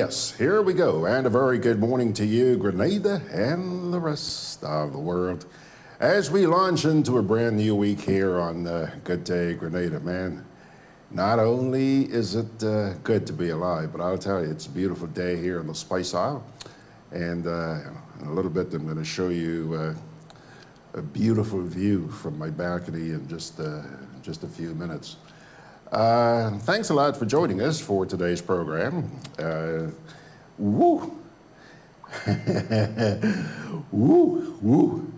Yes, here we go. And a very good morning to you, Grenada, and the rest of the world. As we launch into a brand new week here on Gudday Grenada, man, not only is it good to be alive, but I'll tell you, it's a beautiful day here in the Spice Isle. And in a little bit, I'm going to show you a beautiful view from my balcony in just a few minutes. Thanks a lot for joining us for today's program. Woo! Woo! Woo!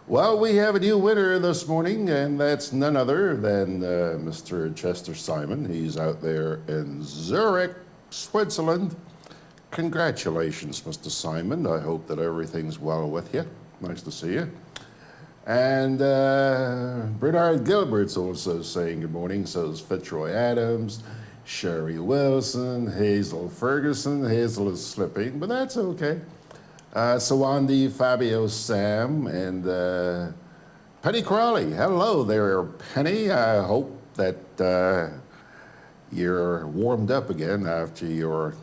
Well, we have a new winner this morning, and that's none other than Mr. Chester Simon. He's out there in Zurich, Switzerland. Congratulations, Mr. Simon. I hope that everything's well with you. Nice to see you. And Bernard Gilbert's also saying good morning. So is Fitzroy Adams, Sherry Wilson, Hazel Ferguson. Hazel is slipping, but that's okay. Sawandi, Fabio, Sam, and Penny Crawley. Hello there, Penny. I hope that you're warmed up again after your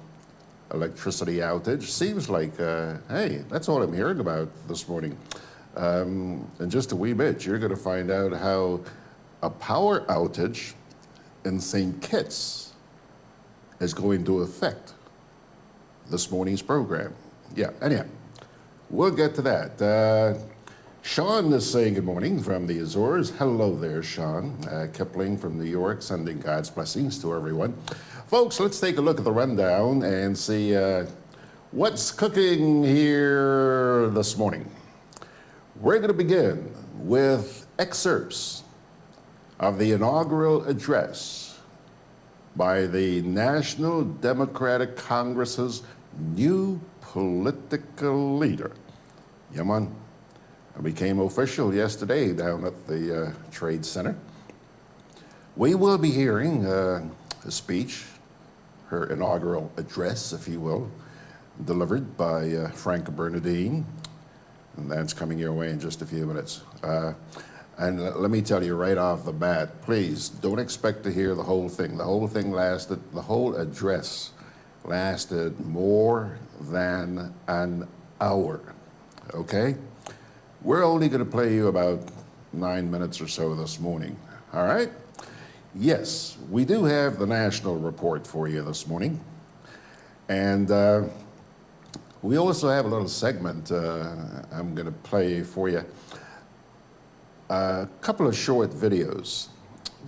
electricity outage. Seems like, hey, that's all I'm hearing about this morning. In just a wee bit, you're going to find out how a power outage in St. Kitts is going to affect this morning's program. Yeah, anyhow, we'll get to that. Sean is saying good morning from the Azores. Hello there, Sean. Kipling from New York, sending God's blessings to everyone. Folks, let's take a look at the rundown and see what's cooking here this morning. We're going to begin with excerpts of the inaugural address by the National Democratic Congress's new political leader. Yeah, man. It became official yesterday down at the Trade Center. We will be hearing a speech, her inaugural address, if you will, delivered by Frank Bernardine. And that's coming your way in just a few minutes. And let me tell you right off the bat, please don't expect to hear the whole thing. The whole address lasted more than an hour, okay? We're only gonna play you about 9 minutes or so this morning, all right? Yes, we do have the national report for you this morning. And we also have a little segment I'm going to play for you. A couple of short videos.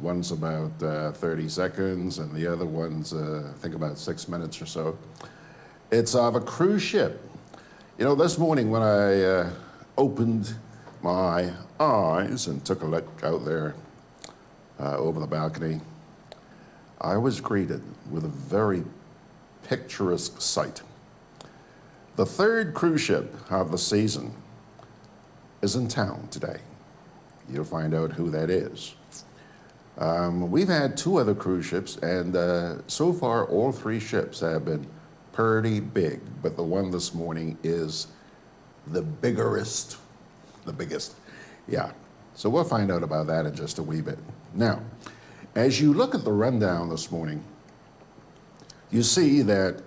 One's about 30 seconds, and the other one's, I think, about 6 minutes or so. It's of a cruise ship. You know, this morning when I opened my eyes and took a look out there over the balcony, I was greeted with a very picturesque sight. The third cruise ship of the season is in town today. You'll find out who that is. We've had 2 other cruise ships, and so far all 3 ships have been pretty big, but the one this morning is the biggest. Yeah, so we'll find out about that in just a wee bit. Now, as you look at the rundown this morning, you see that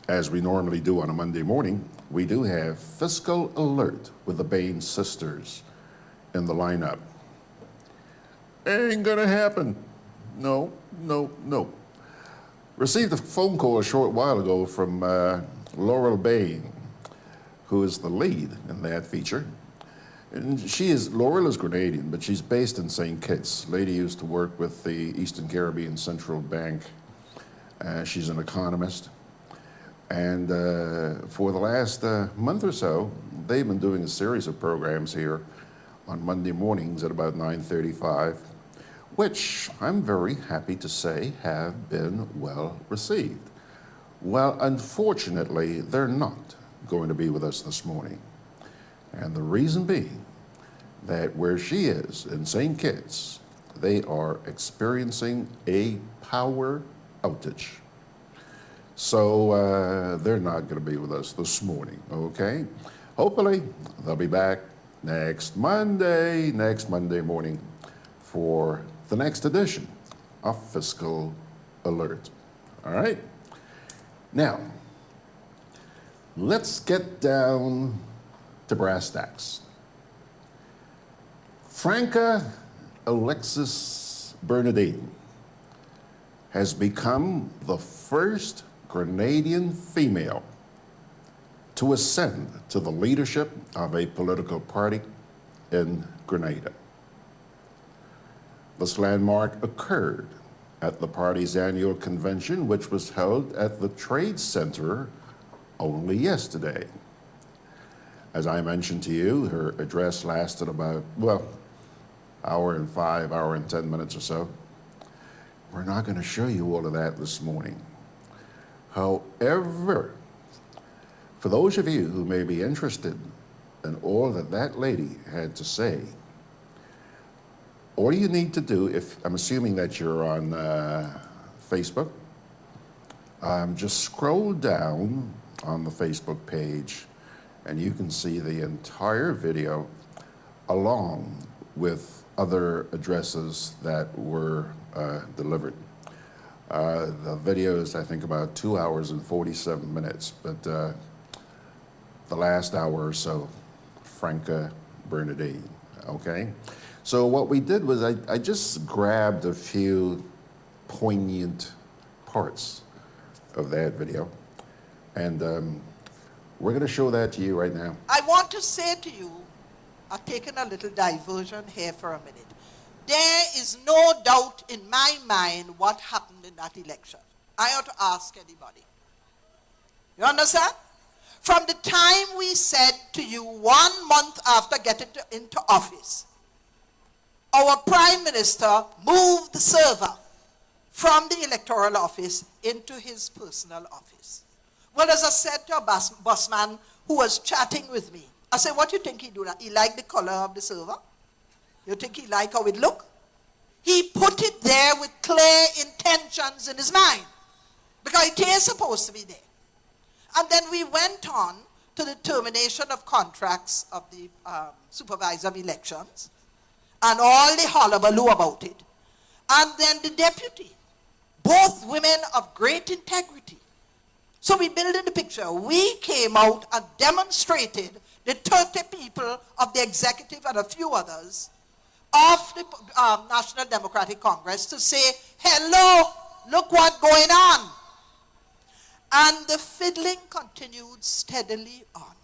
as we normally do on a Monday morning, we do have Fiscal Alert with the Bain sisters in the lineup. Ain't gonna happen. No, no, no. Received a phone call a short while ago from Laurel Bain, who is the lead in that feature. And Laurel is Grenadian, but she's based in St. Kitts. Lady used to work with the Eastern Caribbean Central Bank. She's an economist. And for the last month or so, they've been doing a series of programs here on Monday mornings at about 9:35, which I'm very happy to say have been well received. Well, unfortunately, they're not going to be with us this morning. And the reason being that where she is in St. Kitts, they are experiencing a power outage. So they're not going to be with us this morning, okay? Hopefully, they'll be back next Monday morning for the next edition of Fiscal Alert, all right? Now, let's get down to brass tacks. Franca Alexis Bernardine has become the first Grenadian female to ascend to the leadership of a political party in Grenada. This landmark occurred at the party's annual convention, which was held at the Trade Center only yesterday. As I mentioned to you, her address lasted about, hour and 10 minutes or so. We're not going to show you all of that this morning. However, for those of you who may be interested in all that that lady had to say, all you need to do, if I'm assuming that you're on Facebook, just scroll down on the Facebook page and you can see the entire video along with other addresses that were delivered. The video is, I think, about 2 hours and 47 minutes, but the last hour or so, Franca Bernardine, okay? So what we did was I just grabbed a few poignant parts of that video, and we're going to show that to you right now. I want to say to you, I've taken a little diversion here for a minute. There is no doubt in my mind what happened in that election. I ought to ask anybody. You understand? From the time we said to you 1 month after getting into office, our Prime Minister moved the server from the electoral office into his personal office. Well, as I said to a busman who was chatting with me, I said, what do you think he do now? He liked the color of the server? You think he liked how it looked? He put it there with clear intentions in his mind, because it is supposed to be there. And then we went on to the termination of contracts of the supervisor of elections, and all the hullabaloo about it. And then the deputy, both women of great integrity. So we built in the picture. We came out and demonstrated the 30 people of the executive and a few others of the National Democratic Congress to say, hello, look what's going on. And the fiddling continued steadily on.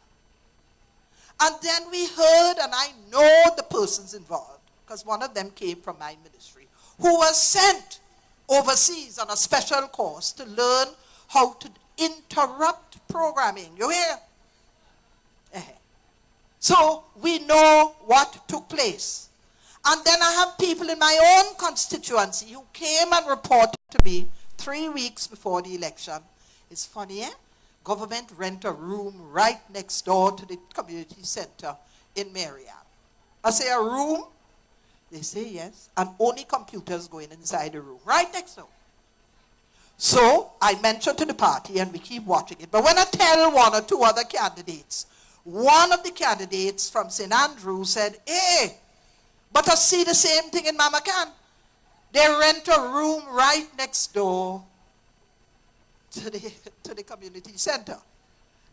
And then we heard, and I know the persons involved, because one of them came from my ministry, who was sent overseas on a special course to learn how to interrupt programming. You hear? So we know what took place. And then I have people in my own constituency who came and reported to me 3 weeks before the election. It's funny, eh? Government rent a room right next door to the community center in Marianne. I say, a room? They say yes. And only computers going inside the room, right next door. So I mentioned to the party, and we keep watching it. But when I tell one or two other candidates, one of the candidates from St. Andrew said, hey, but I see the same thing in Mamacan. They rent a room right next door to the community center.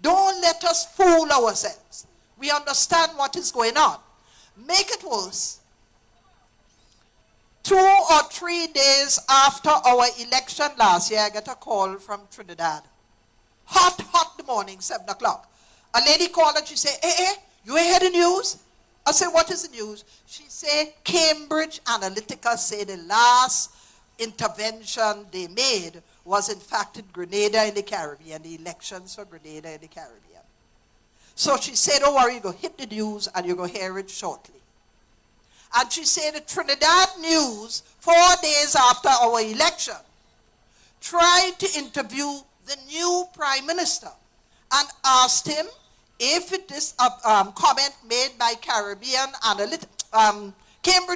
Don't let us fool ourselves. We understand what is going on. Make it worse. 2 or 3 days after our election last year, I got a call from Trinidad. Hot the morning, 7 o'clock. A lady called and she said, hey, you ain't heard the news? I said, what is the news? She said, Cambridge Analytica say the last intervention they made was in fact in Grenada in the Caribbean, the elections for Grenada in the Caribbean. So she said, don't worry, you're going to hit the news and you're going to hear it shortly. And she said the Trinidad News, 4 days after our election, tried to interview the new Prime Minister and asked him if it is a comment made by Cambridge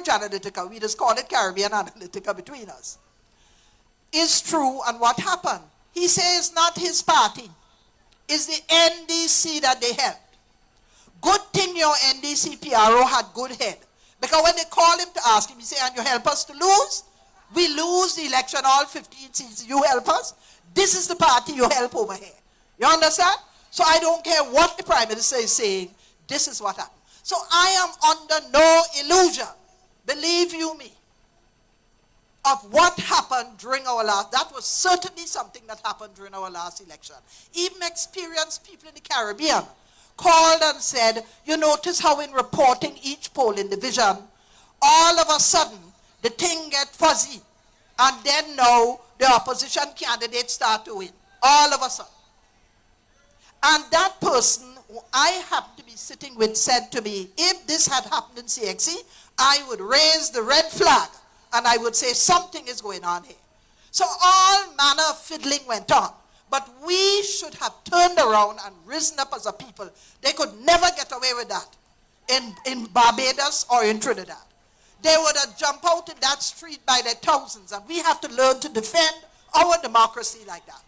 Analytica, we just call it Caribbean Analytica between us, is true, and what happened. He says not his party, it's the NDC that they helped. Good thing your NDC PRO had good head. Because when they call him to ask him, he say, and you help us to lose? We lose the election, all 15 seats, you help us? This is the party you help over here. You understand? So I don't care what the Prime Minister is saying. This is what happened. So I am under no illusion, believe you me, of what happened during our last, that was certainly something that happened during our last election. Even experienced people in the Caribbean called and said, you notice how in reporting each polling division, all of a sudden, the thing get fuzzy. And then now, the opposition candidates start to win. All of a sudden. And that person who I happened to be sitting with said to me, if this had happened in CXC, I would raise the red flag and I would say something is going on here. So all manner of fiddling went on. But we should have turned around and risen up as a people. They could never get away with that in Barbados or in Trinidad. They would have jumped out in that street by the thousands, and we have to learn to defend our democracy like that.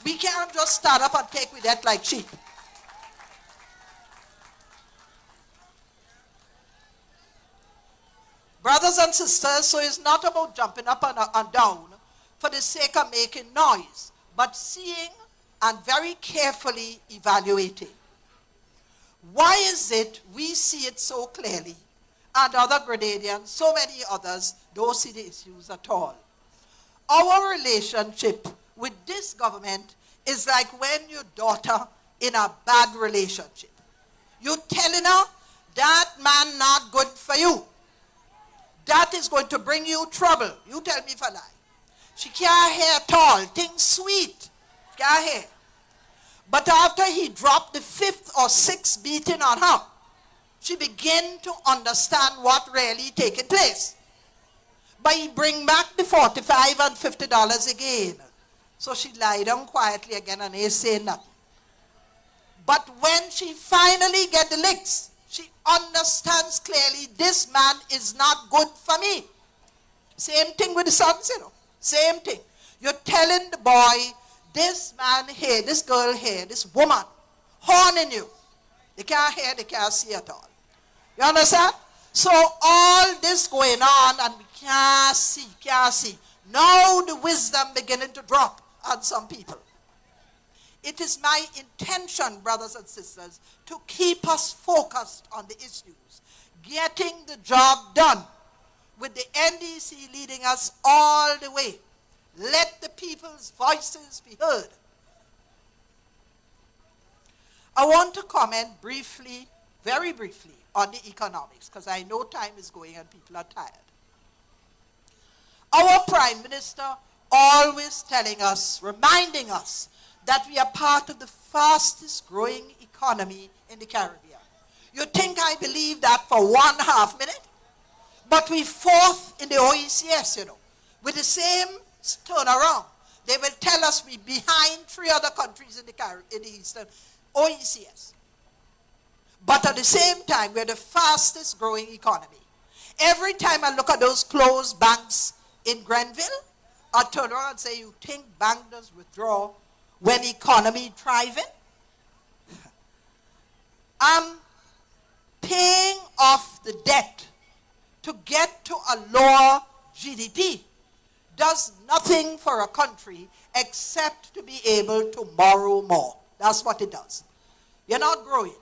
We can't just stand up and take with that like sheep. Brothers and sisters, so it's not about jumping up and down for the sake of making noise, but seeing and very carefully evaluating. Why is it we see it so clearly and other Grenadians, so many others, don't see the issues at all? Our relationship with this government is like when your daughter in a bad relationship. You're telling her, that man not good for you. That is going to bring you trouble. You tell me if I lie. She can't hear at all. Things sweet. Can't hear. But after he dropped the 5th or 6th beating on her, she began to understand what really taking place. But he bring back the $45 and $50 again. So she lied down quietly again and he say nothing. But when she finally get the licks, she understands clearly this man is not good for me. Same thing with the sons, you know. Same thing. You're telling the boy, this man here, this girl here, this woman, horning you. They can't hear, they can't see at all. You understand? So all this going on and we can't see, can't see. Now the wisdom beginning to drop on some people. It is my intention, brothers and sisters, to keep us focused on the issues, getting the job done, with the NDC leading us all the way. Let the people's voices be heard. I want to comment briefly, very briefly, on the economics, because I know time is going and people are tired. Our Prime Minister always telling us, reminding us, that we are part of the fastest growing economy in the Caribbean. You think I believe that for 1/2 minute? But we 4th in the OECS, you know, with the same turnaround. They will tell us we're behind 3 other countries in the Eastern OECS. But at the same time, we're the fastest growing economy. Every time I look at those closed banks in Grenville, I turn around and say, you think bank does withdraw when economy thriving? I'm paying off the debt to get to a lower GDP does nothing for a country except to be able to borrow more. That's what it does. You're not growing.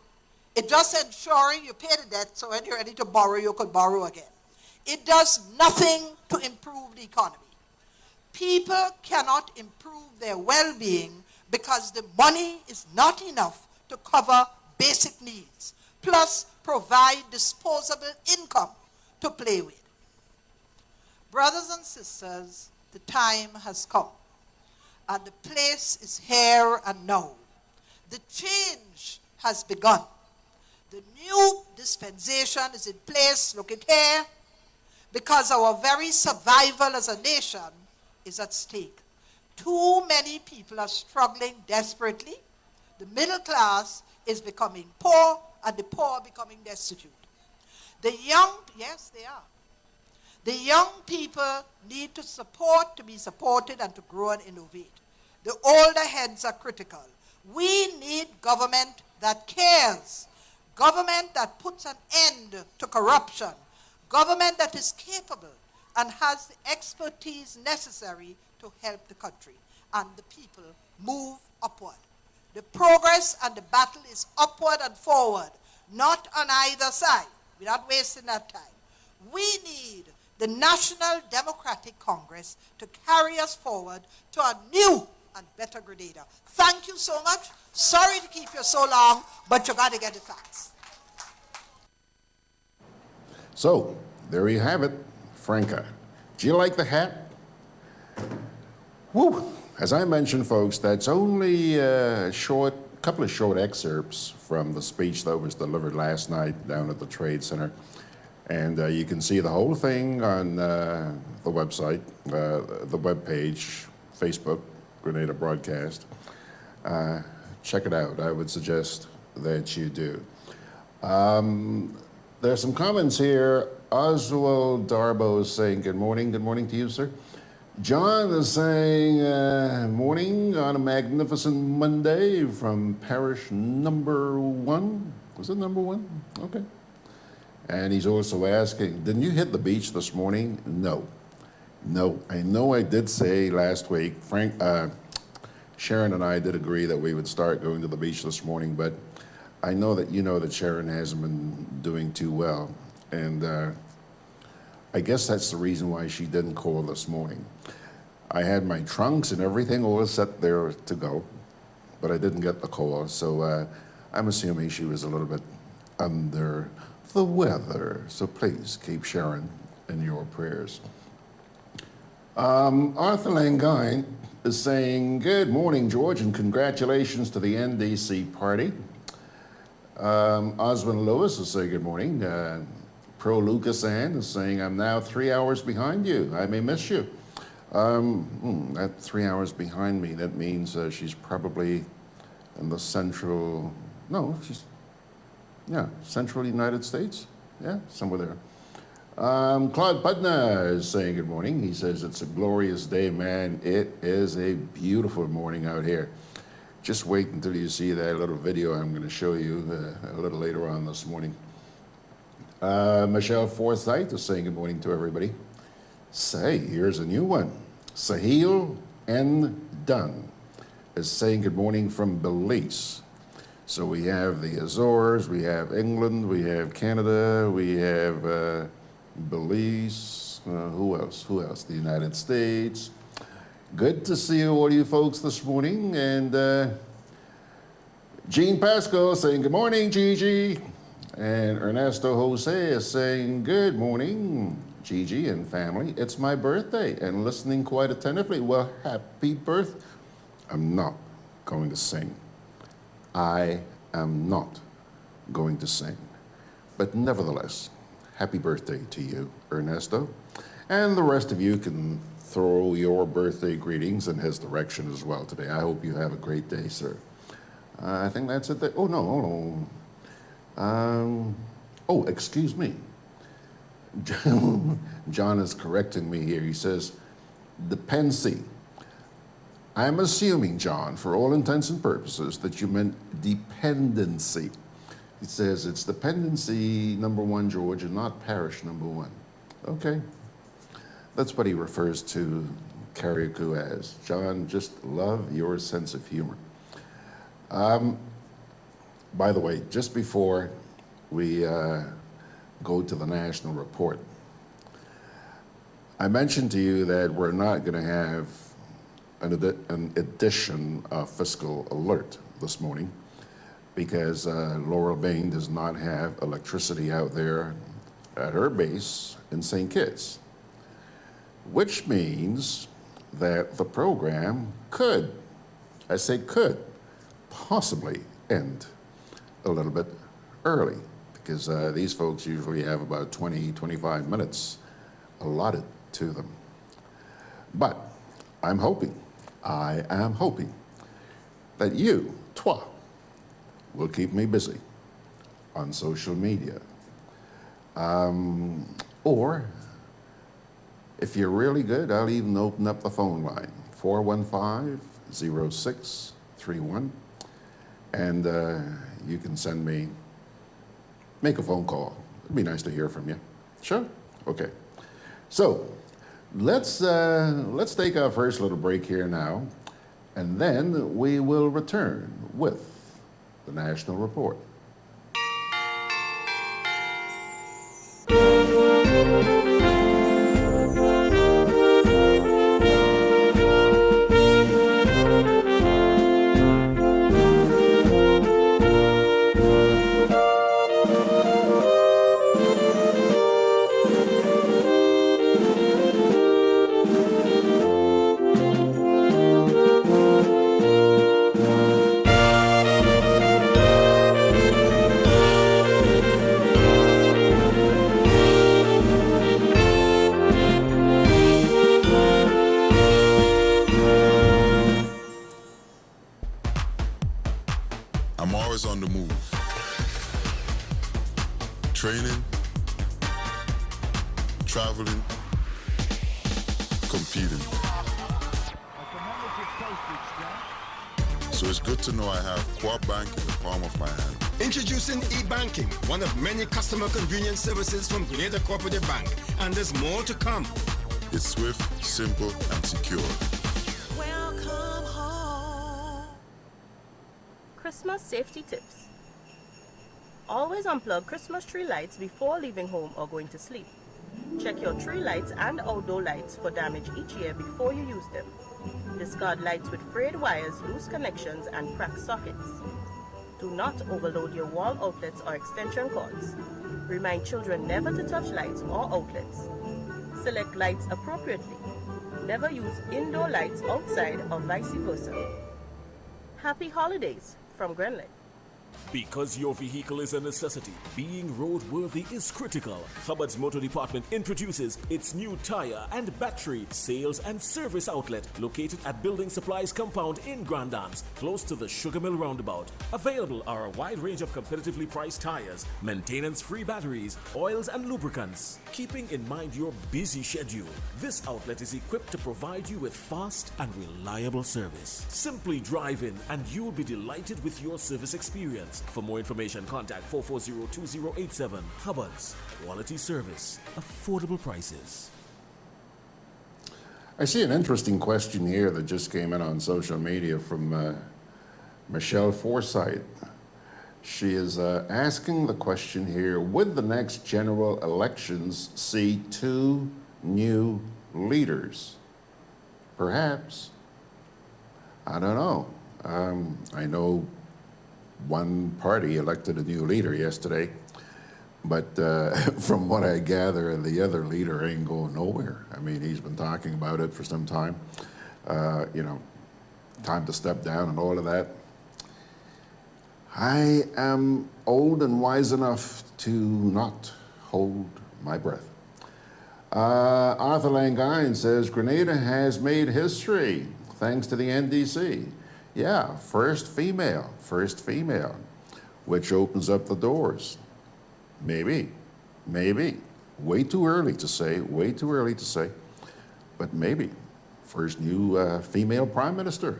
It just ensuring you pay the debt so when you're ready to borrow, you could borrow again. It does nothing to improve the economy. People cannot improve their well-being because the money is not enough to cover basic needs, plus provide disposable income to play with. Brothers and sisters, the time has come, and the place is here and now. The change has begun. The new dispensation is in place, look at here, because our very survival as a nation is at stake. Too many people are struggling desperately. The middle class is becoming poor, and the poor are becoming destitute. The young, yes, they are. The young people need to support, to be supported, and to grow and innovate. The older heads are critical. We need government that cares, government that puts an end to corruption, government that is capable and has the expertise necessary to help the country. and the people move upward. The progress and the battle is upward and forward, not on either side. We're not wasting that time. We need the National Democratic Congress to carry us forward to a new and better Grenada. Thank you so much. Sorry to keep you so long, but you got to get the facts. So, there you have it, Franca. Do you like the hat? Woo! As I mentioned, folks, that's only a couple of short excerpts from the speech that was delivered last night down at the Trade Center. And you can see the whole thing on the website, the webpage, Facebook, Grenada Broadcast. Check it out. I would suggest that you do. There's some comments here. Oswald Darbo is saying, good morning. Good morning to you, sir. John is saying, morning on a magnificent Monday from parish number 1. Was it number 1? Okay. And he's also asking, didn't you hit the beach this morning? No. No. I know I did say last week, Sharon and I did agree that we would start going to the beach this morning, but I know that you know that Sharon hasn't been doing too well. And I guess that's the reason why she didn't call this morning. I had my trunks and everything all set there to go, but I didn't get the call. So I'm assuming she was a little bit under the weather. So please keep Sharon in your prayers. Arthur Langine is saying, good morning, George, and congratulations to the NDC party. Oswin Lewis is saying good morning. Pro Lucas Ann is saying, I'm now 3 hours behind you. I may miss you. That 3 hours behind me, that means she's probably in the central United States. Yeah, somewhere there. Claude Putner is saying good morning. He says, it's a glorious day, man. It is a beautiful morning out here. Just wait until you see that little video I'm going to show you a little later on this morning. Michelle Forsyth is saying good morning to everybody. Say, here's a new one. Sahil N. Dunn is saying good morning from Belize. So we have the Azores, we have England, we have Canada, we have Belize, who else? The United States. Good to see all you folks this morning. And Jean Pascal saying good morning, Gigi. And Ernesto Jose is saying good morning, Gigi and family. It's my birthday and listening quite attentively. Well, happy birthday. I'm not going to sing. I am not going to sing. But nevertheless, happy birthday to you, Ernesto. And the rest of you can throw your birthday greetings in his direction as well today. I hope you have a great day, sir. I think that's it. Oh, no, hold on. Excuse me. John is correcting me here. He says, dependency. I'm assuming, John, for all intents and purposes, that you meant dependency. He says it's dependency number 1, George, and not parish number 1. Okay. That's what he refers to Carriacou as. John, just love your sense of humor. By the way, just before we go to the national report, I mentioned to you that we're not going to have an edition of Fiscal Alert this morning because Laurel Bain does not have electricity out there at her base in St. Kitts, which means that the program could, I say could, possibly end a little bit early because these folks usually have about 20-25 minutes allotted to them. But I am hoping that you, toi, will keep me busy on social media. Or if you're really good, I'll even open up the phone line, 415-0631, and you can make a phone call. It'd be nice to hear from you. Sure? Okay. So let's take our first little break here now. and then we will return with the National Report. I'm always on the move. Training, traveling, competing. So it's good to know I have Coop Bank in the palm of my hand. Introducing e-banking, one of many customer convenience services from Grenada Cooperative Bank. And there's more to come. It's swift, simple, and secure. Welcome home. Christmas safety tips. Always unplug Christmas tree lights before leaving home or going to sleep. Check your tree lights and outdoor lights for damage each year before you use them. Discard lights with frayed wires, loose connections, and cracked sockets. Do not overload your wall outlets or extension cords. Remind children never to touch lights or outlets. Select lights appropriately. Never use indoor lights outside or vice versa. Happy holidays from Grenland. Because your vehicle is a necessity, being roadworthy is critical. Hubbard's Motor Department introduces its new tire and battery sales and service outlet located at Building Supplies Compound in Grandans, close to the Sugar Mill Roundabout. Available are a wide range of competitively priced tires, maintenance-free batteries, oils and lubricants. Keeping in mind your busy schedule, this outlet is equipped to provide you with fast and reliable service. Simply drive in and you'll be delighted with your service experience. For more information, contact 440-2087. Hubbard's, quality service, affordable prices. I see an interesting question here that just came in on social media from Michelle Forsyth. She is asking the question here, would the next general elections see 2 new leaders? Perhaps. I don't know. I know one party elected a new leader yesterday, but from what I gather, the other leader ain't going nowhere. I mean, he's been talking about it for some time, time to step down and all of that. I am old and wise enough to not hold my breath. Arthur Langine says, Grenada has made history thanks to the NDC. Yeah, first female, which opens up the doors. Maybe. Way too early to say, but maybe. First new female prime minister.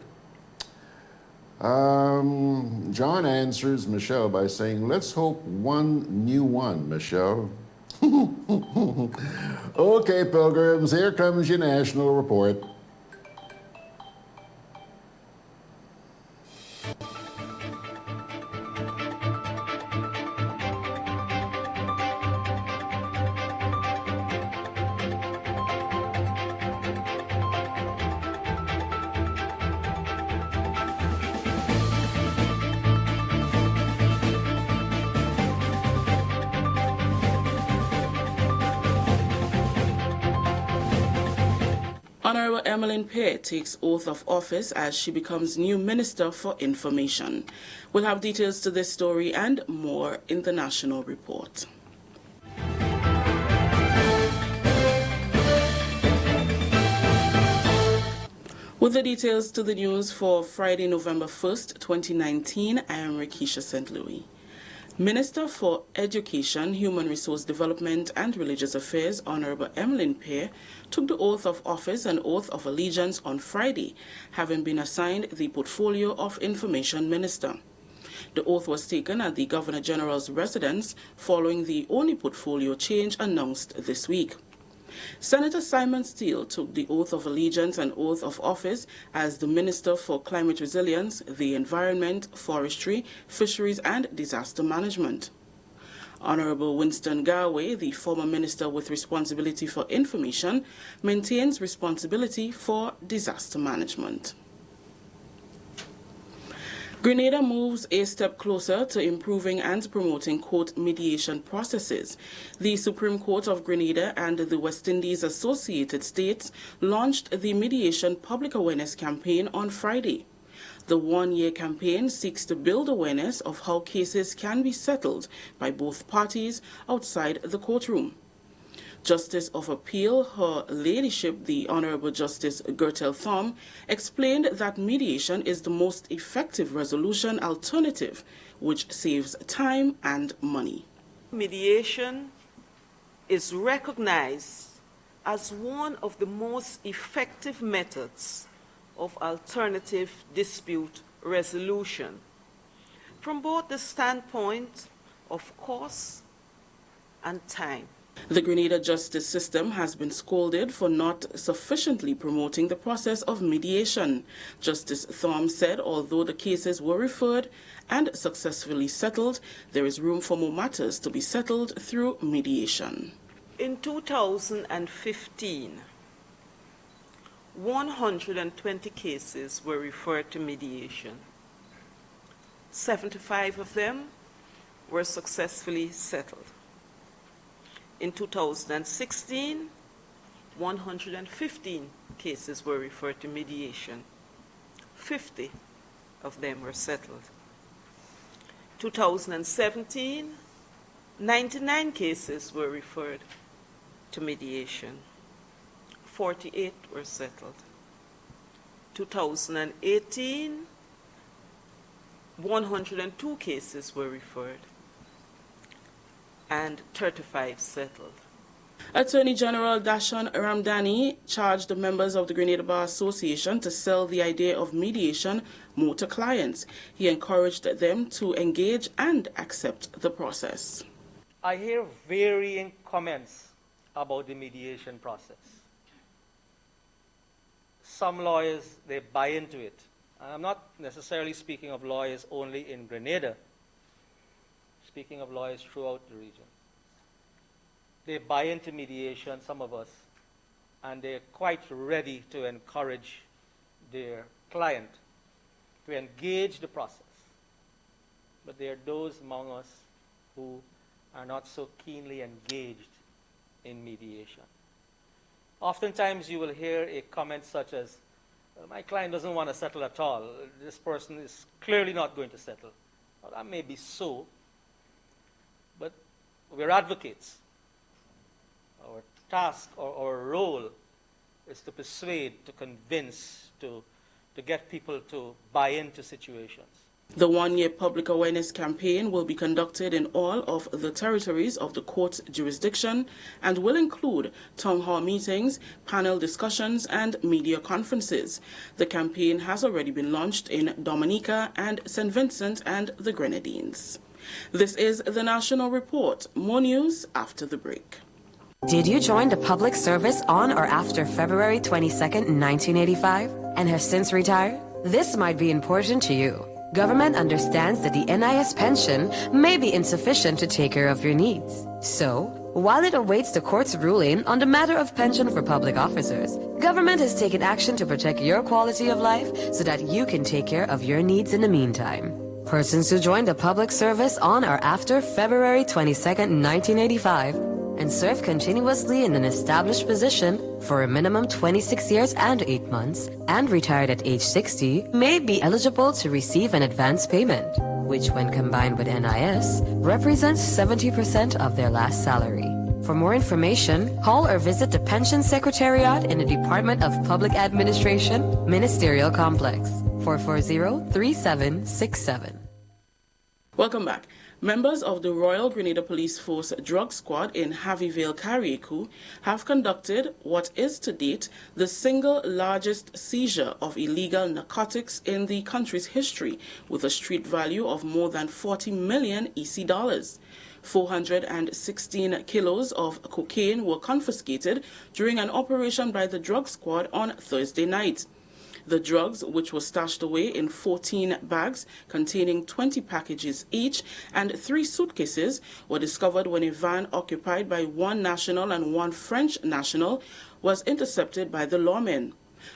John answers Michelle by saying, let's hope one new one, Michelle. Okay, pilgrims, here comes your national report. Honorable Emmeline Pear takes oath of office as she becomes new Minister for Information. We'll have details to this story and more in the National Report. With the details to the news for Friday, November 1st, 2019, I am Rakisha St. Louis. Minister for Education, Human Resource Development and Religious Affairs, Honorable Emmeline Pear, took the oath of office and oath of allegiance on Friday, having been assigned the portfolio of Information Minister. The oath was taken at the Governor General's residence following the only portfolio change announced this week. Senator Simon Steele took the oath of allegiance and oath of office as the Minister for Climate Resilience, the Environment, Forestry, Fisheries and Disaster Management. Honorable Winston Garway, the former Minister with responsibility for information, maintains responsibility for disaster management. Grenada moves a step closer to improving and promoting court mediation processes. The Supreme Court of Grenada and the West Indies Associated States launched the Mediation Public Awareness Campaign on Friday. The one-year campaign seeks to build awareness of how cases can be settled by both parties outside the courtroom. Justice of Appeal, Her Ladyship, the Honorable Justice Gertel Thom, explained that mediation is the most effective resolution alternative, which saves time and money. Mediation is recognized as one of the most effective methods of alternative dispute resolution, from both the standpoint of cost and time. The Grenada justice system has been scolded for not sufficiently promoting the process of mediation. Justice Thom said although the cases were referred and successfully settled, there is room for more matters to be settled through mediation. In 2015, 120 cases were referred to mediation. 75 of them were successfully settled. In 2016, 115 cases were referred to mediation. 50 of them were settled. 2017, 99 cases were referred to mediation. 48 were settled. 2018, 102 cases were referred, and 35 settled. Attorney General Dashan Ramdani charged the members of the Grenada Bar Association to sell the idea of mediation more to clients. He encouraged them to engage and accept the process. I hear varying comments about the mediation process. Some lawyers, they buy into it. I'm not necessarily speaking of lawyers only in Grenada, speaking of lawyers throughout the region. They buy into mediation, some of us, and they're quite ready to encourage their client to engage the process. But there are those among us who are not so keenly engaged in mediation. Oftentimes you will hear a comment such as, my client doesn't want to settle at all. This person is clearly not going to settle. Well, that may be so, but we're advocates. Our task or our role is to persuade, to convince, to get people to buy into situations. The one-year public awareness campaign will be conducted in all of the territories of the court's jurisdiction and will include town hall meetings, panel discussions, and media conferences. The campaign has already been launched in Dominica and St. Vincent and the Grenadines. This is the National Report. More news after the break. Did you join the public service on or after February 22nd, 1985 and have since retired? This might be important to you. Government understands that the NIS pension may be insufficient to take care of your needs. So, while it awaits the court's ruling on the matter of pension for public officers, government has taken action to protect your quality of life so that you can take care of your needs in the meantime. Persons who joined the public service on or after February 22nd, 1985 and serve continuously in an established position for a minimum 26 years and 8 months and retired at age 60 may be eligible to receive an advance payment, which when combined with NIS represents 70% of their last salary. For more information, call or visit the Pension Secretariat in the Department of Public Administration, Ministerial Complex, 440-3767. Welcome back. Members of the Royal Grenada Police Force Drug Squad in Havyvale, Carriacou have conducted what is to date the single largest seizure of illegal narcotics in the country's history, with a street value of more than 40 million EC dollars. 416 kilos of cocaine were confiscated during an operation by the drug squad on Thursday night. The drugs, which were stashed away in 14 bags containing 20 packages each and 3 suitcases, were discovered when a van occupied by one national and one French national was intercepted by the lawmen.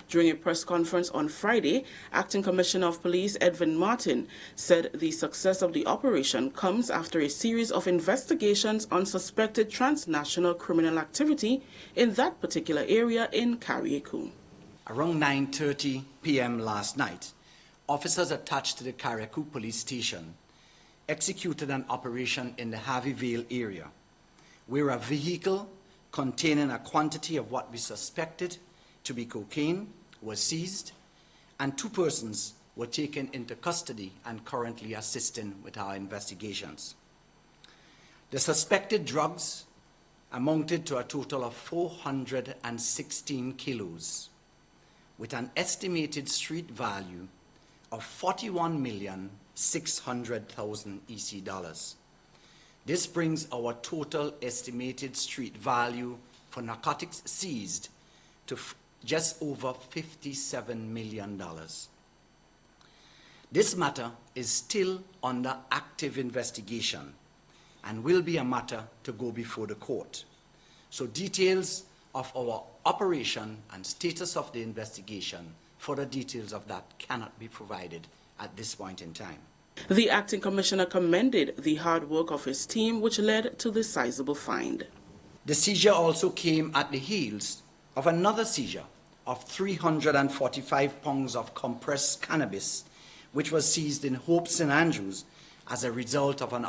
During a press conference on Friday, Acting Commissioner of Police Edwin Martin said the success of the operation comes after a series of investigations on suspected transnational criminal activity in that particular area in Carriacou. Around 9:30 p.m. last night, officers attached to the Carriacou police station executed an operation in the Harveyville area, where a vehicle containing a quantity of what we suspected to be cocaine was seized, and 2 persons were taken into custody and currently assisting with our investigations. The suspected drugs amounted to a total of 416 kilos, with an estimated street value of $41,600,000 EC dollars. This brings our total estimated street value for narcotics seized to just over $57 million. This matter is still under active investigation and will be a matter to go before the court. So details of our operation and status of the investigation, further details of that cannot be provided at this point in time. The acting commissioner commended the hard work of his team, which led to the sizable find. The seizure also came at the heels of another seizure of 345 pounds of compressed cannabis, which was seized in Hope St. Andrews as a result of an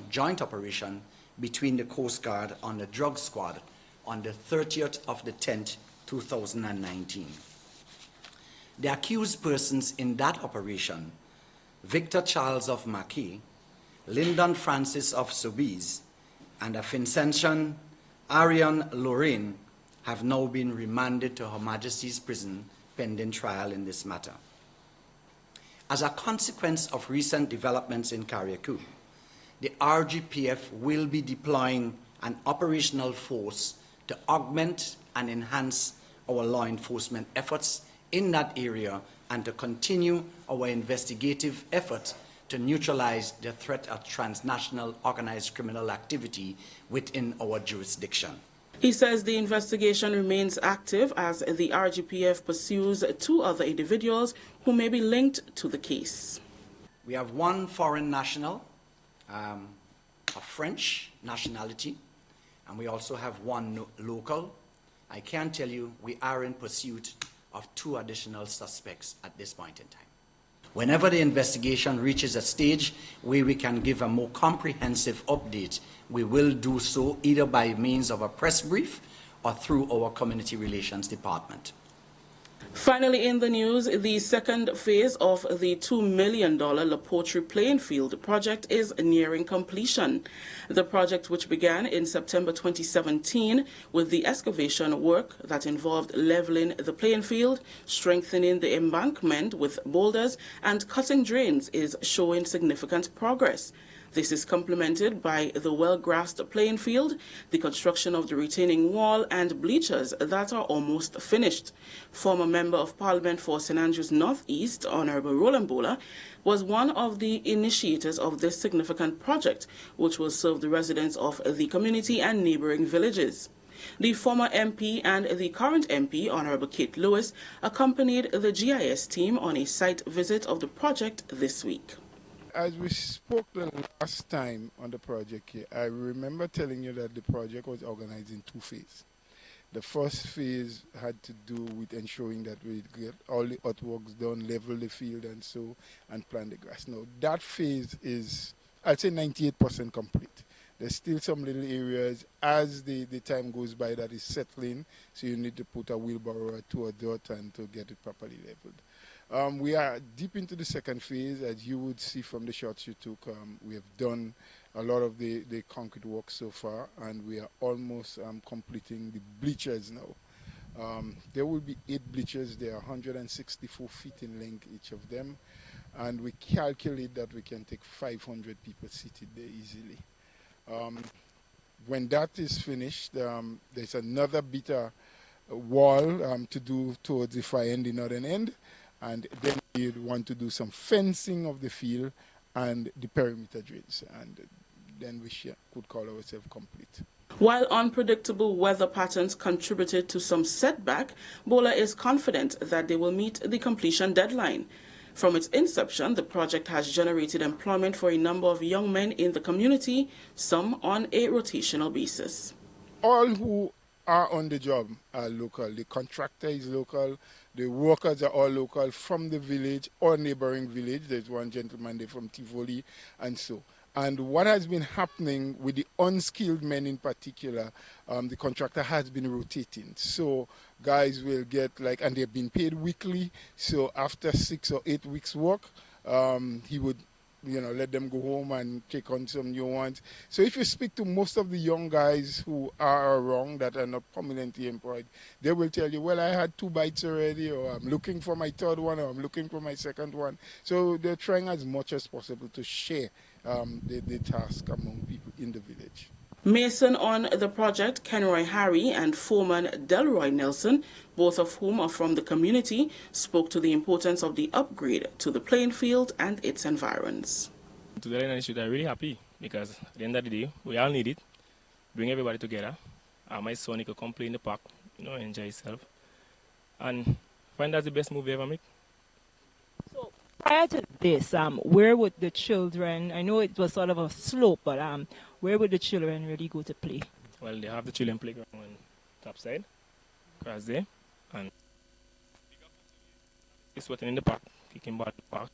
joint operation between the Coast Guard and the drug squad on the 30th of the 10th, 2019. The accused persons in that operation, Victor Charles of Mackay, Lyndon Francis of Sobeys, and a Vincentian Arian Lorraine, have now been remanded to Her Majesty's prison pending trial in this matter. As a consequence of recent developments in Carriacou, the RGPF will be deploying an operational force to augment and enhance our law enforcement efforts in that area and to continue our investigative effort to neutralize the threat of transnational organized criminal activity within our jurisdiction. He says the investigation remains active as the RGPF pursues 2 other individuals who may be linked to the case. We have 1 foreign national, of French nationality, and we also have 1 local. I can tell you we are in pursuit of 2 additional suspects at this point in time. Whenever the investigation reaches a stage where we can give a more comprehensive update, we will do so either by means of a press brief or through our community relations department. Finally in the news, the second phase of the $2 million La Poterie playing field project is nearing completion. The project, which began in September 2017 with the excavation work that involved leveling the playing field, strengthening the embankment with boulders, and cutting drains, is showing significant progress. This is complemented by the well-grassed playing field, the construction of the retaining wall, and bleachers that are almost finished. Former Member of Parliament for St. Andrews North East, Honourable Roland Bowler, was one of the initiators of this significant project, which will serve the residents of the community and neighbouring villages. The former MP and the current MP, Honourable Kate Lewis, accompanied the GIS team on a site visit of the project this week. As we spoke the last time on the project here, I remember telling you that the project was organized in 2 phases. The first phase had to do with ensuring that we get all the earthworks done, level the field and plant the grass. Now, that phase is, I'd say 98% complete. There's still some little areas as the time goes by that is settling, so you need to put a wheelbarrow or 2 or dirt and to get it properly leveled. We are deep into the second phase. As you would see from the shots you took, we have done a lot of the concrete work so far, and we are almost completing the bleachers now. There will be 8 bleachers. They are 164 feet in length, each of them, and we calculate that we can take 500 people seated there easily. When that is finished, there's another bit of wall to do towards the far end, the northern end, and then you'd want to do some fencing of the field and the perimeter drains, and then we could call ourselves complete. While unpredictable weather patterns contributed to some setback, Bola is confident that they will meet the completion deadline. From its inception, the project has generated employment for a number of young men in the community, some on a rotational basis. All who are on the job are local. The contractor is local. The workers are all local from the village or neighboring village. There's one gentleman there from Tivoli and so. And what has been happening with the unskilled men in particular, the contractor has been rotating. So guys will get and they've been paid weekly. So after 6 or 8 weeks work, he would, let them go home and take on some new ones. So if you speak to most of the young guys who are around that are not permanently employed, they will tell you, well, I had 2 bites already, or I'm looking for my 3rd one, or I'm looking for my 2nd one. So they're trying as much as possible to share the task among people in the village. Mason on the project, Kenroy Harry and foreman Delroy Nelson, both of whom are from the community, spoke to the importance of the upgrade to the playing field and its environs. Today I'm really happy because at the end of the day, we all need it. Bring everybody together. My son could come play in the park, enjoy himself. And find that's the best move we ever make. So prior to this, where would the children, I know it was sort of a slope, but where would the children really go to play? Well, they have the children playground on top side, across there, and it's sweating in the park, kicking ball in the park.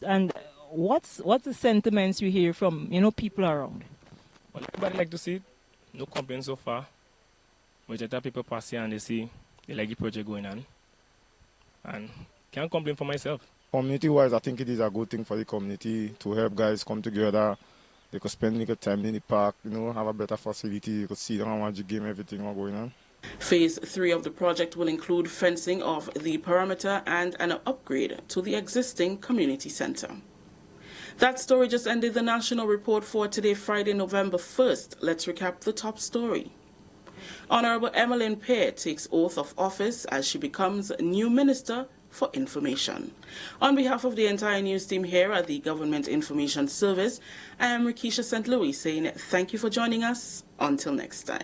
And what's the sentiments you hear from people around? Well, everybody like to see it. No complaints so far. But just people pass here and they see they like the project going on, and can't complain for myself. Community-wise, I think it is a good thing for the community to help guys come together. They could spend a little time in the park, have a better facility. You could see them and watch the game, everything what's going on. Phase 3 of the project will include fencing of the perimeter and an upgrade to the existing community center. That story just ended the national report for today, Friday, November 1st. Let's recap the top story. Honorable Emmeline Pear takes oath of office as she becomes new Minister for Information. On behalf of the entire news team here at the Government Information Service, I am Rikisha St. Louis saying thank you for joining us. Until next time.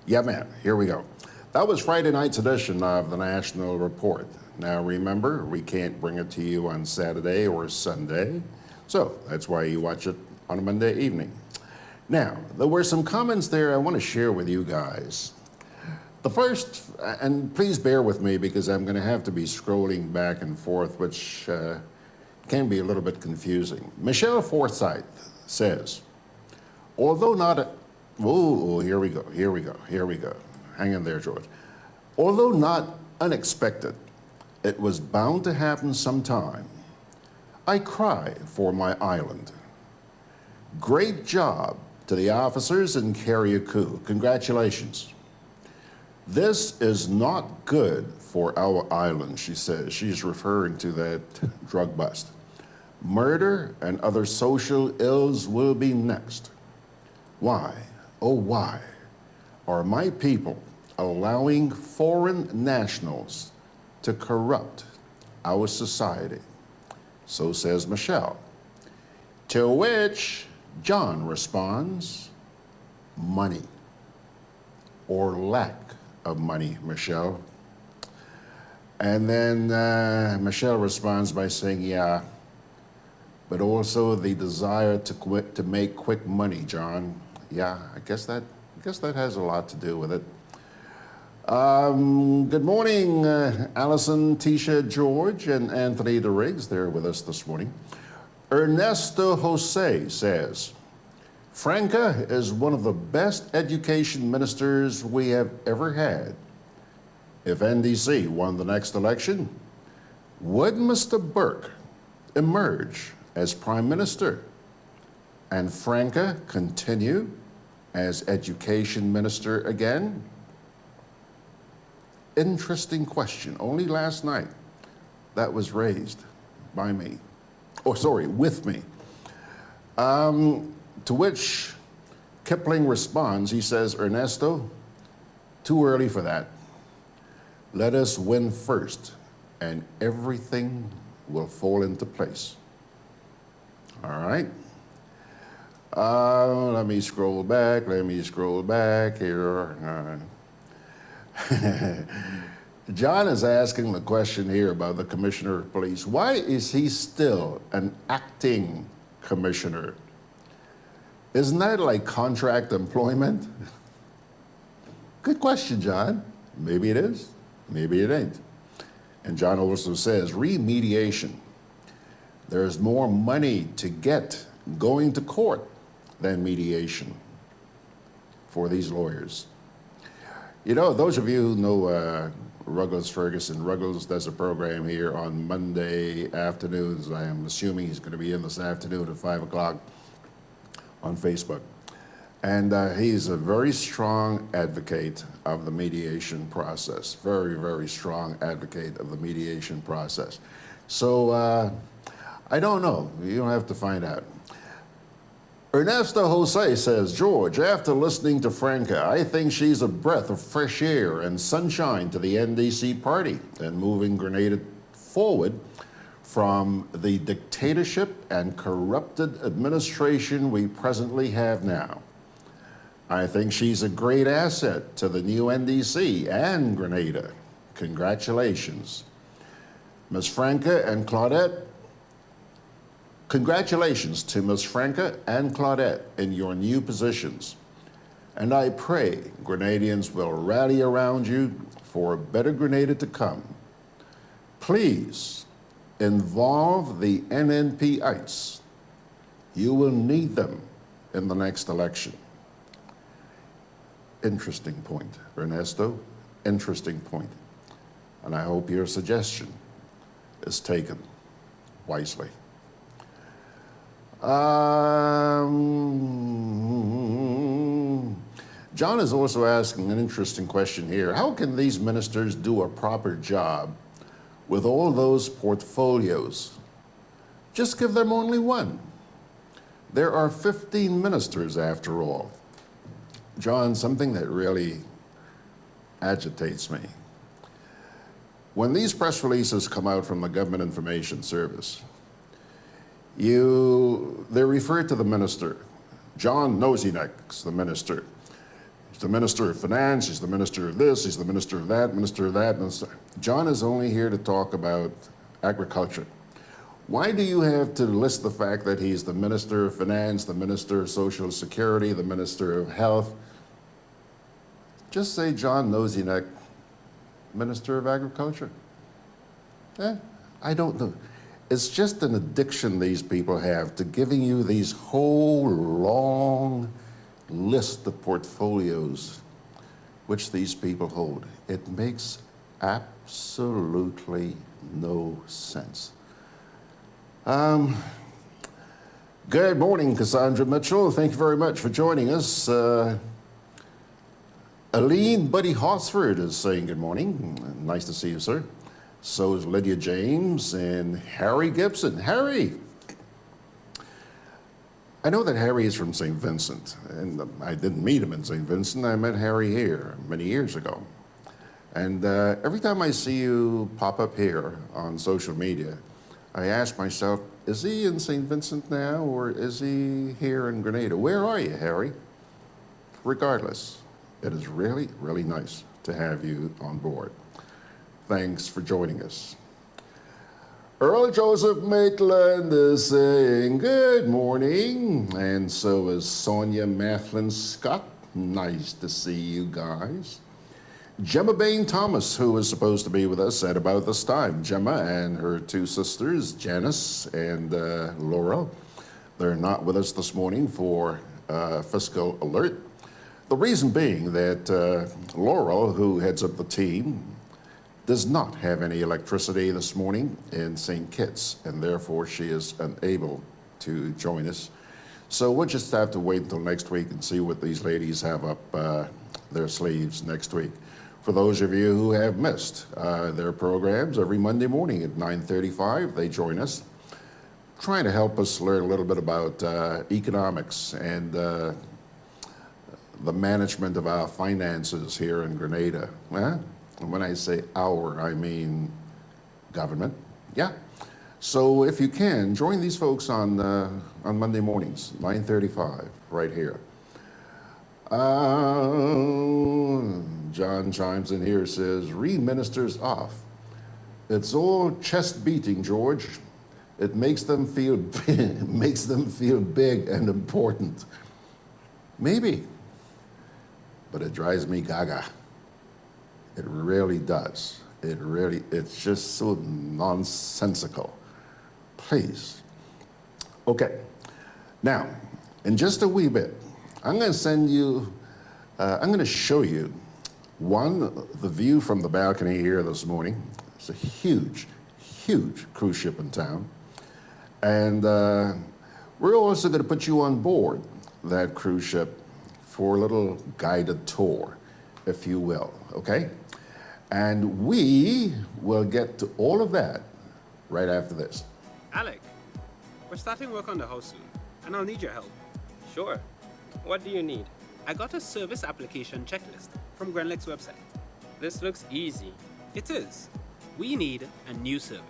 Yeah, man, here we go. That was Friday night's edition of the National Report. Now remember, we can't bring it to you on Saturday or Sunday, so that's why you watch it on a Monday evening. Now, there were some comments there I want to share with you guys. The first, and please bear with me because I'm going to have to be scrolling back and forth, which can be a little bit confusing. Michelle Forsyth says, although not a, oh, here we go. Hang in there, George. Although not unexpected, it was bound to happen sometime. I cry for my island. Great job to the officers in Carriacou. Congratulations. This is not good for our island, she says. She's referring to that drug bust. Murder and other social ills will be next. Why, oh why, are my people allowing foreign nationals to corrupt our society? So says Michelle. To which John responds, money, or lack of money, Michelle. And then Michelle responds by saying, yeah, but also the desire to make quick money, John. Yeah, I guess that has a lot to do with it. Good morning, Allison, Tisha, George, and Anthony DeRiggs. They're with us this morning. Ernesto Jose says, Franca is one of the best education ministers we have ever had. If NDC won the next election, would Mr. Burke emerge as Prime Minister and Franca continue as Education Minister again? Interesting question. Only last night that was raised by me. Oh, sorry, with me. To which Kipling responds, he says, Ernesto, too early for that. Let us win first, and everything will fall into place. All right. Let me scroll back here. John is asking the question here about the Commissioner of Police. Why is he still an acting commissioner? Isn't that like contract employment? Good question, John. Maybe it is, maybe it ain't. And John also says, remediation. There's more money to get going to court than mediation for these lawyers. You know, those of you who know Ruggles Ferguson, Ruggles does a program here on Monday afternoons. I am assuming he's going to be in this afternoon at 5 o'clock on Facebook. And he's a very strong advocate of the mediation process. Very, very strong advocate of the mediation process. So I don't know. You don't have to find out. Ernesto Jose says, George, after listening to Franca, I think she's a breath of fresh air and sunshine to the NDC party and moving Grenada forward from the dictatorship and corrupted administration we presently have now. I think she's a great asset to the new NDC and Grenada. Congratulations. Ms. Franca and Claudette, congratulations to Ms. Franca and Claudette in your new positions. And I pray Grenadians will rally around you for a better Grenada to come. Please involve the NNPites. You will need them in the next election. Interesting point, Ernesto. Interesting point. And I hope your suggestion is taken wisely. John is also asking an interesting question here. How can these ministers do a proper job with all those portfolios? Just give them only one. There are 15 ministers after all. John, something that really agitates me. When these press releases come out from the Government Information Service, they refer to the minister. John Noseyneck's the minister. He's the Minister of Finance, he's the Minister of this, he's the Minister of that, Minister of that. Minister. John is only here to talk about agriculture. Why do you have to list the fact that he's the Minister of Finance, the Minister of Social Security, the Minister of Health? Just say John Noseyneck, Minister of Agriculture. I don't know. It's just an addiction these people have to giving you these whole long list of portfolios which these people hold. It makes absolutely no sense. Good morning, Cassandra Mitchell. Thank you very much for joining us. Aline Buddy Hosford is saying good morning. Nice to see you, sir. So is Lydia James and Harry Gibson. Harry! I know that Harry is from St. Vincent, and I didn't meet him in St. Vincent. I met Harry here many years ago. And every time I see you pop up here on social media, I ask myself, is he in St. Vincent now, or is he here in Grenada? Where are you, Harry? Regardless, it is really, really nice to have you on board. Thanks for joining us. Earl Joseph Maitland is saying good morning, and so is Sonia Mathlin Scott. Nice to see you guys. Gemma Bain Thomas, who is supposed to be with us at about this time. Gemma and her two sisters, Janice and Laura, they're not with us this morning for Fiscal Alert. The reason being that Laura, who heads up the team, does not have any electricity this morning in St. Kitts, and therefore she is unable to join us. So we'll just have to wait until next week and see what these ladies have up their sleeves next week. For those of you who have missed their programs, every Monday morning at 9:35, they join us, trying to help us learn a little bit about economics and the management of our finances here in Grenada. And when I say our, I mean government. Yeah. So if you can, join these folks on Monday mornings, 9:35, right here. John chimes in here, says, "Re-ministers off. It's all chest beating, George. It makes them feel big, makes them feel big and important. Maybe, but it drives me gaga. It really does. It's just so nonsensical. Please." Okay. Now, in just a wee bit, I'm going to show you the view from the balcony here this morning. It's a huge, huge cruise ship in town. And we're also going to put you on board that cruise ship for a little guided tour, if you will, okay? And we will get to all of that right after this. Alec, we're starting work on the house soon, and I'll need your help. Sure. What do you need? I got a service application checklist from Grenlec's website. This looks easy. It is. We need a new service.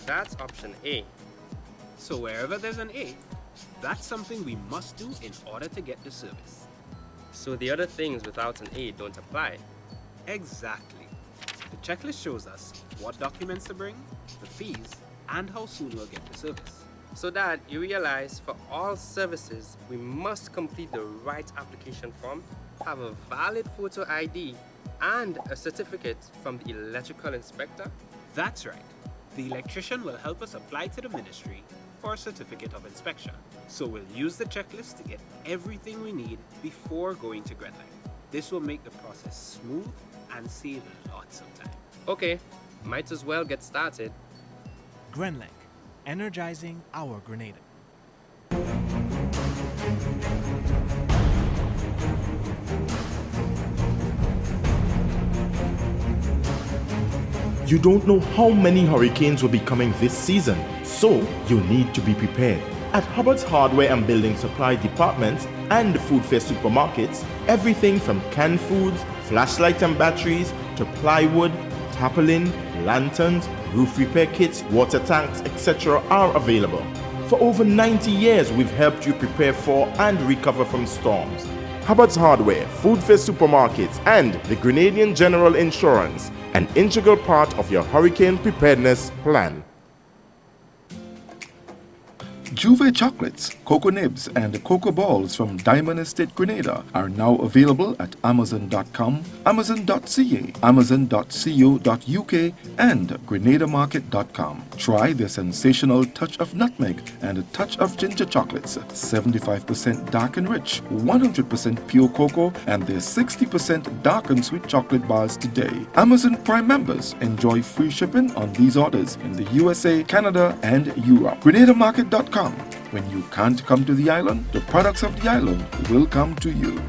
That's option A. So wherever there's an A, that's something we must do in order to get the service. So the other things without an A don't apply? Exactly. The checklist shows us what documents to bring, the fees, and how soon we'll get the service. So that you realize for all services, we must complete the right application form, have a valid photo ID, and a certificate from the electrical inspector? That's right. The electrician will help us apply to the ministry for a certificate of inspection. So we'll use the checklist to get everything we need before going to GRENADA. This will make the process smooth and save lots of time. Okay, might as well get started. GRENLEC, energizing our Grenada. You don't know how many hurricanes will be coming this season, so you need to be prepared. At Hubbard's Hardware and Building Supply Departments and the Food Fair supermarkets, everything from canned foods, flashlights and batteries, to plywood, tarpaulin, lanterns, roof repair kits, water tanks, etc. are available. For over 90 years, we've helped you prepare for and recover from storms. Hubbard's Hardware, Food Fair supermarkets, and the Grenadian General Insurance, an integral part of your hurricane preparedness plan. Juve chocolates, cocoa nibs, and cocoa balls from Diamond Estate Grenada are now available at Amazon.com, Amazon.ca, Amazon.co.uk, and GrenadaMarket.com. Try the sensational touch of nutmeg and a touch of ginger chocolates, 75% dark and rich, 100% pure cocoa, and their 60% dark and sweet chocolate bars today. Amazon Prime members enjoy free shipping on these orders in the USA, Canada, and Europe. GrenadaMarket.com. When you can't come to the island, the products of the island will come to you.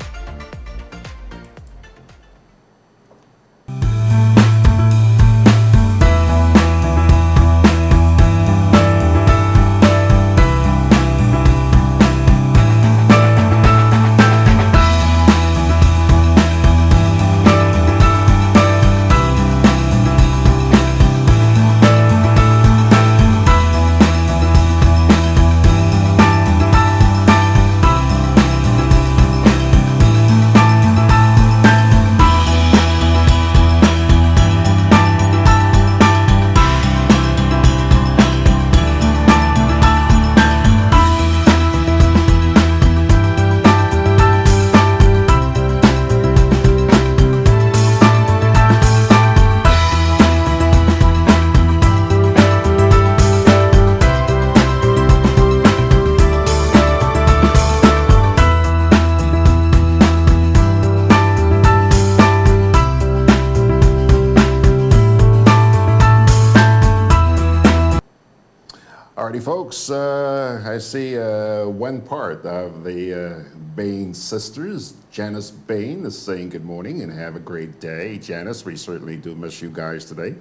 Alrighty, folks, I see one part of the Bain sisters. Janice Bain is saying good morning and have a great day. Janice, we certainly do miss you guys today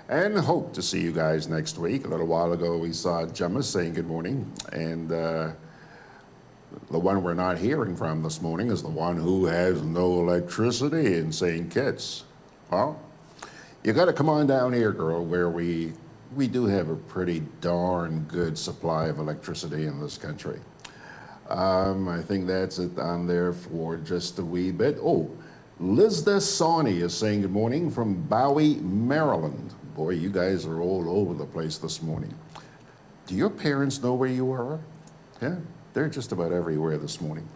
and hope to see you guys next week. A little while ago, we saw Gemma saying good morning, and the one we're not hearing from this morning is the one who has no electricity in St. Kitts. Well, you got to come on down here, girl, where we do have a pretty darn good supply of electricity in this country. I think that's it on there for just a wee bit. Oh, Lizda Sawney is saying good morning from Bowie, Maryland. Boy, you guys are all over the place this morning. Do your parents know where you are? Yeah, they're just about everywhere this morning.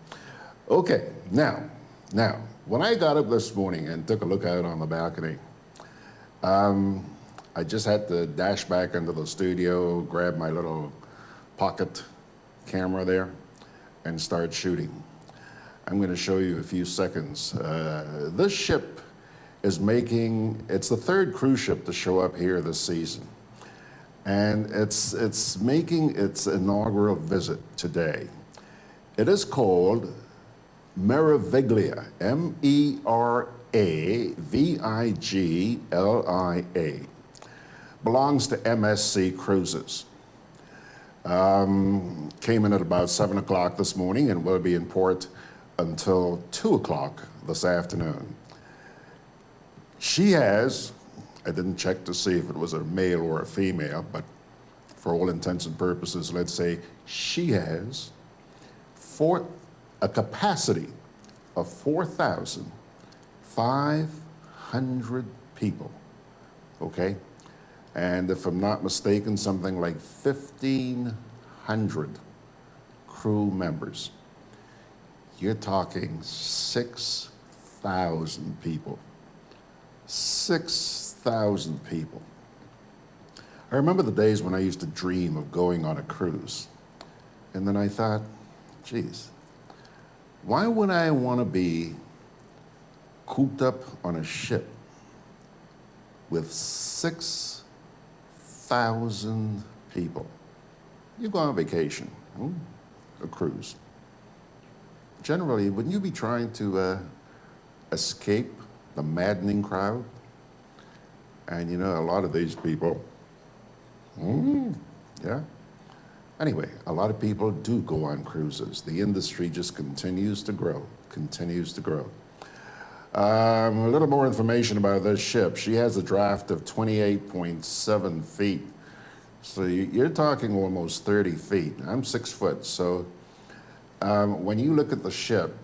Okay, now, when I got up this morning and took a look out on the balcony, I just had to dash back into the studio, grab my little pocket camera there, and start shooting. I'm going to show you a few seconds. This ship is it's the third cruise ship to show up here this season. And it's making its inaugural visit today. It is called Meraviglia, Meraviglia. Belongs to MSC Cruises. Came in at about 7 o'clock this morning and will be in port until 2 o'clock this afternoon. She has, I didn't check to see if it was a male or a female, but for all intents and purposes, let's say she has a capacity of 4,500 people, okay? And if I'm not mistaken, something like 1,500 crew members. You're talking 6,000 people. 6,000 people. I remember the days when I used to dream of going on a cruise. And then I thought, geez, why would I want to be cooped up on a ship with 6,000 people? You go on vacation, a cruise. Generally, wouldn't you be trying to escape the maddening crowd? And you know, a lot of these people, yeah. Anyway, a lot of people do go on cruises. The industry just continues to grow, continues to grow. A little more information about this ship. She has a draft of 28.7 feet. So you're talking almost 30 feet. I'm 6 foot, so when you look at the ship,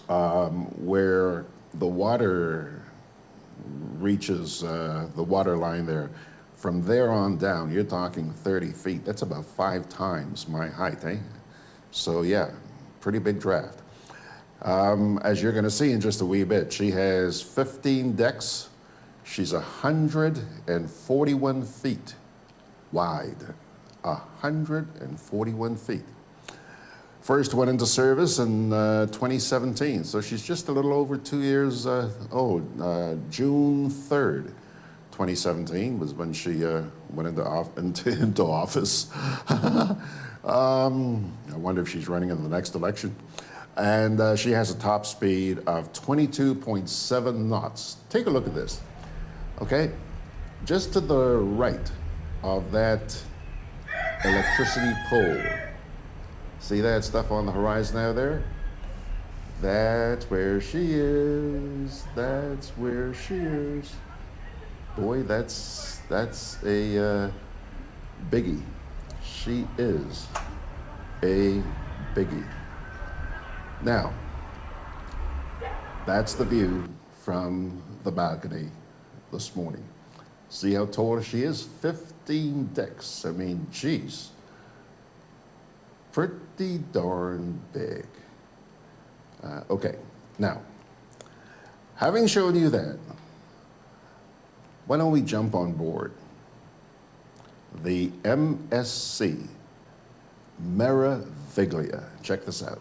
where the water reaches the water line there, from there on down, you're talking 30 feet. That's about 5 times my height, eh? So yeah, pretty big draft. As you're gonna see in just a wee bit, she has 15 decks. She's 141 feet wide, 141 feet. First went into service in 2017, so she's just a little over 2 years old. June 3rd, 2017 was when she went into office. I wonder if she's running in the next election. And she has a top speed of 22.7 knots. Take a look at this, okay? Just to the right of that electricity pole. See that stuff on the horizon out there? That's where she is. That's where she is. Boy, that's a biggie. She is a biggie. Now, that's the view from the balcony this morning. See how tall she is? 15 decks. I mean, geez. Pretty darn big. Okay, now, having shown you that, why don't we jump on board the MSC Meraviglia. Check this out.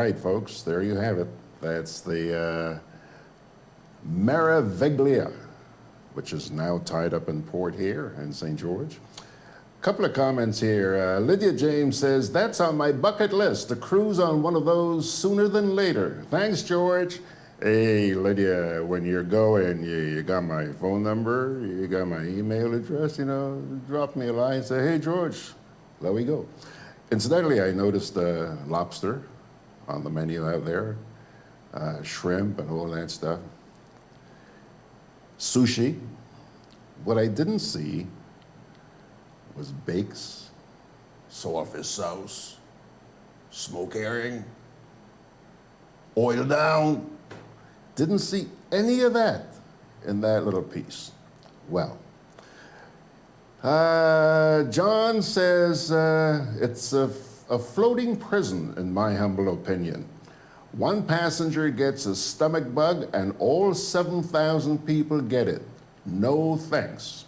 right, folks, there you have it. That's the Meraviglia, which is now tied up in port here in St. George. A couple of comments here. Lydia James says, that's on my bucket list, to cruise on one of those sooner than later. Thanks, George. Hey, Lydia, when you're going, you got my phone number, you got my email address, drop me a line and say, hey, George, there we go. Incidentally, I noticed lobster on the menu out there, shrimp and all that stuff. Sushi. What I didn't see was bakes, saltfish sauce, smoked herring, oil down. Didn't see any of that in that little piece. Well, John says it's a floating prison, in my humble opinion. One passenger gets a stomach bug and all 7,000 people get it. No thanks.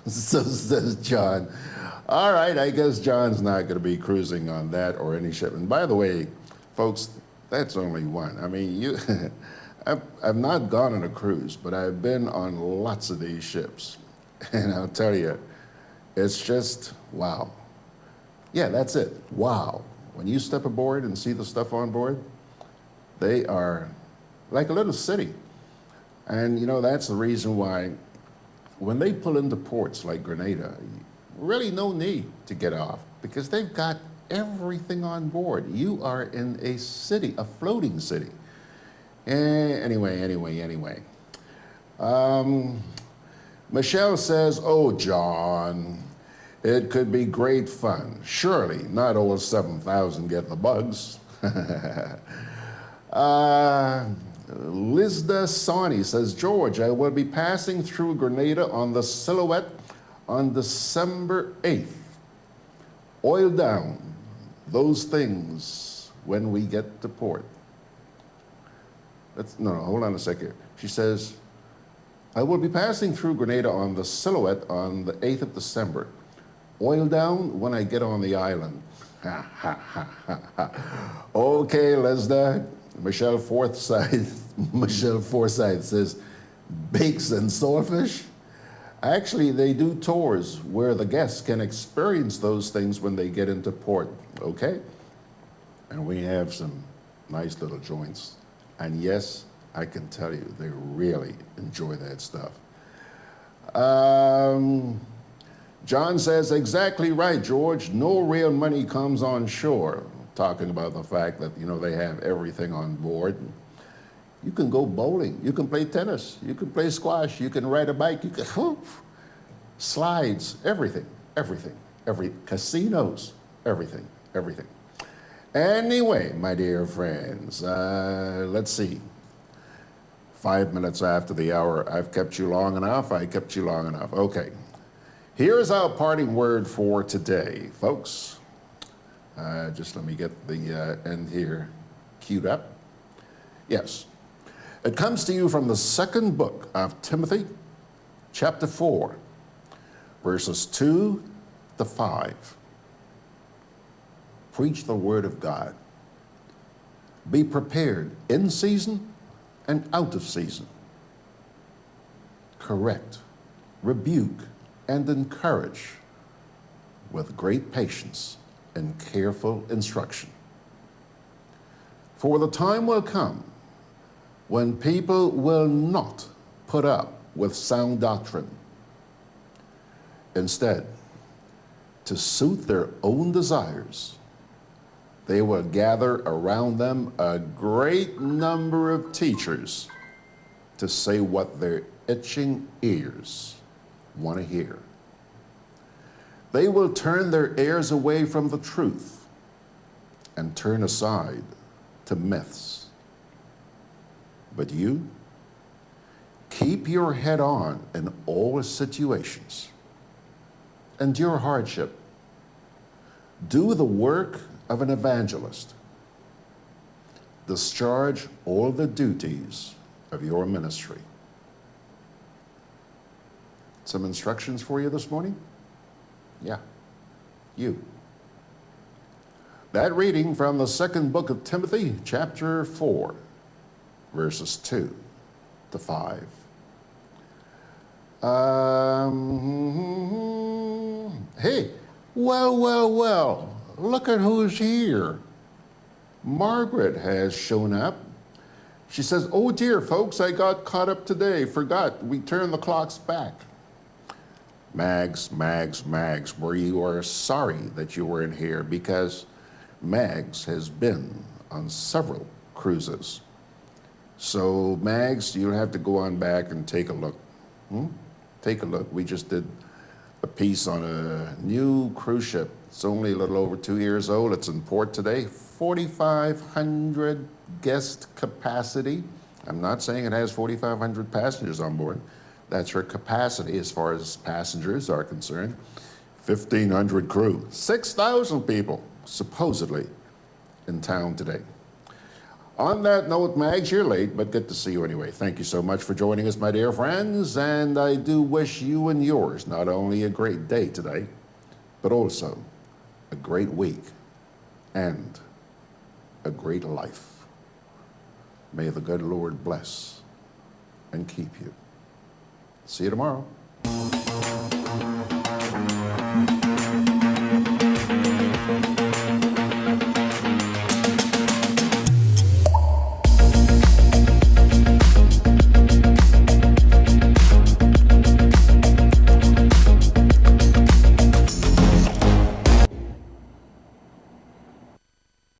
So says John. All right, I guess John's not going to be cruising on that or any ship. And by the way, folks, that's only one. I mean, I've not gone on a cruise, but I've been on lots of these ships. And I'll tell you, it's just wow. Yeah, that's it. Wow. When you step aboard and see the stuff on board, they are like a little city. And that's the reason why when they pull into ports like Grenada, really no need to get off because they've got everything on board. You are in a city, a floating city. Anyway. Michelle says, oh, John, it could be great fun. Surely not all 7,000 get the bugs. Lizda Sawney says, George, I will be passing through Grenada on the Silhouette on December 8th. Oil down those things when we get to port. No, hold on a second. She says, I will be passing through Grenada on the Silhouette on the 8th of December. Oil down when I get on the island. Okay, Lesda. Michelle Forsyth says, bakes and saltfish? Actually, they do tours where the guests can experience those things when they get into port, okay? And we have some nice little joints. And yes, I can tell you, they really enjoy that stuff. John says, exactly right, George. No real money comes on shore. Talking about the fact that, they have everything on board. You can go bowling. You can play tennis. You can play squash. You can ride a bike. You can, slides, everything. Casinos, everything. Anyway, my dear friends, let's see. 5 minutes after the hour. I've kept you long enough. I kept you long enough. Okay. Here's our parting word for today, folks. Just let me get the end here queued up. Yes. It comes to you from the second book of Timothy, chapter 4, verses 2 to 5. Preach the word of God. Be prepared in season and out of season. Correct, rebuke, and encourage with great patience and careful instruction. For the time will come when people will not put up with sound doctrine. Instead, to suit their own desires, they will gather around them a great number of teachers to say what their itching ears want to hear. They will turn their ears away from the truth and turn aside to myths. But you, keep your head on in all situations. Endure hardship. Do the work of an evangelist. Discharge all the duties of your ministry. Some instructions for you this morning? Yeah, you. That reading from the second book of Timothy, chapter 4, verses 2 to 5. Hey, well, look at who's here. Margaret has shown up. She says, oh dear, folks, I got caught up today. Forgot, we turned the clocks back. Mags, we are sorry that you weren't here because Mags has been on several cruises. So Mags, you'll have to go on back and take a look. Take a look. We just did a piece on a new cruise ship. It's only a little over 2 years old. It's in port today. 4,500 guest capacity. I'm not saying it has 4,500 passengers on board. That's her capacity as far as passengers are concerned. 1,500 crew. 6,000 people, supposedly, in town today. On that note, Mags, you're late, but good to see you anyway. Thank you so much for joining us, my dear friends, and I do wish you and yours not only a great day today, but also a great week and a great life. May the good Lord bless and keep you. See you tomorrow.